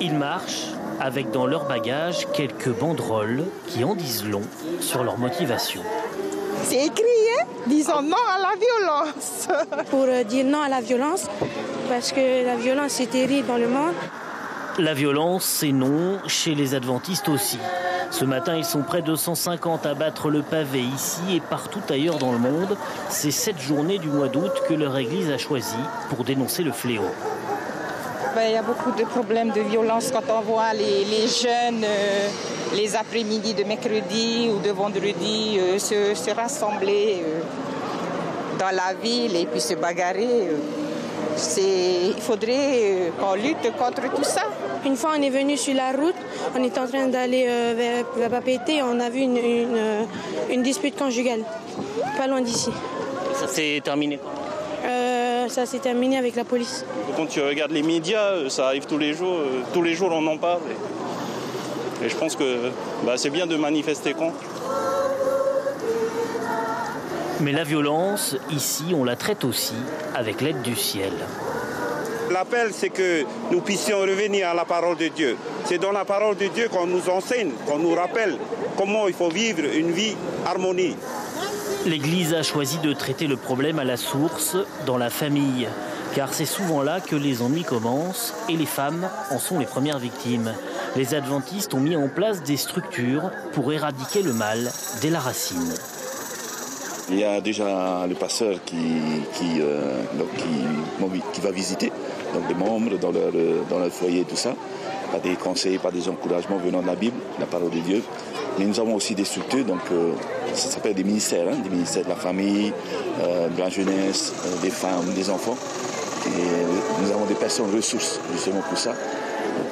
Ils marchent avec dans leur bagage quelques banderoles qui en disent long sur leur motivation. C'est écrit, hein? Disons non à la violence. Pour dire non à la violence, parce que la violence est terrible dans le monde. La violence, c'est non chez les adventistes aussi. Ce matin, ils sont près de 150 à battre le pavé ici et partout ailleurs dans le monde. C'est cette journée du mois d'août que leur église a choisie pour dénoncer le fléau. Il y a beaucoup de problèmes de violence quand on voit les jeunes, les après-midi de mercredi ou de vendredi, se rassembler dans la ville et puis se bagarrer. Il faudrait qu'on lutte contre tout ça. Une fois, on est venu sur la route, on était en train d'aller vers Papeete, on a vu une dispute conjugale, pas loin d'ici. Ça s'est terminé quand? Ça s'est terminé avec la police. Quand tu regardes les médias, ça arrive tous les jours on en parle. Et je pense que c'est bien de manifester contre. Mais la violence, ici, on la traite aussi avec l'aide du ciel. L'appel, c'est que nous puissions revenir à la parole de Dieu. C'est dans la parole de Dieu qu'on nous enseigne, qu'on nous rappelle comment il faut vivre une vie harmonie. L'Église a choisi de traiter le problème à la source, dans la famille. Car c'est souvent là que les ennuis commencent et les femmes en sont les premières victimes. Les adventistes ont mis en place des structures pour éradiquer le mal dès la racine. Il y a déjà le pasteur qui va visiter donc des membres dans leur foyer, tout ça, par des conseils, par des encouragements venant de la Bible, la parole de Dieu. Mais nous avons aussi des structures, donc ça s'appelle des ministères de la famille, de la jeunesse, des femmes, des enfants. Et nous avons des personnes ressources justement pour ça,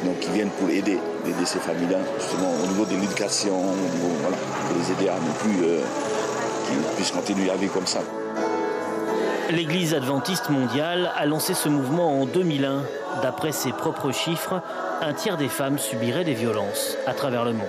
donc qui viennent pour aider ces familles-là, justement au niveau de l'éducation, pour les aider à ne plus qu'ils puissent continuer à vivre comme ça. L'Église adventiste mondiale a lancé ce mouvement en 2001. D'après ses propres chiffres, un tiers des femmes subiraient des violences à travers le monde.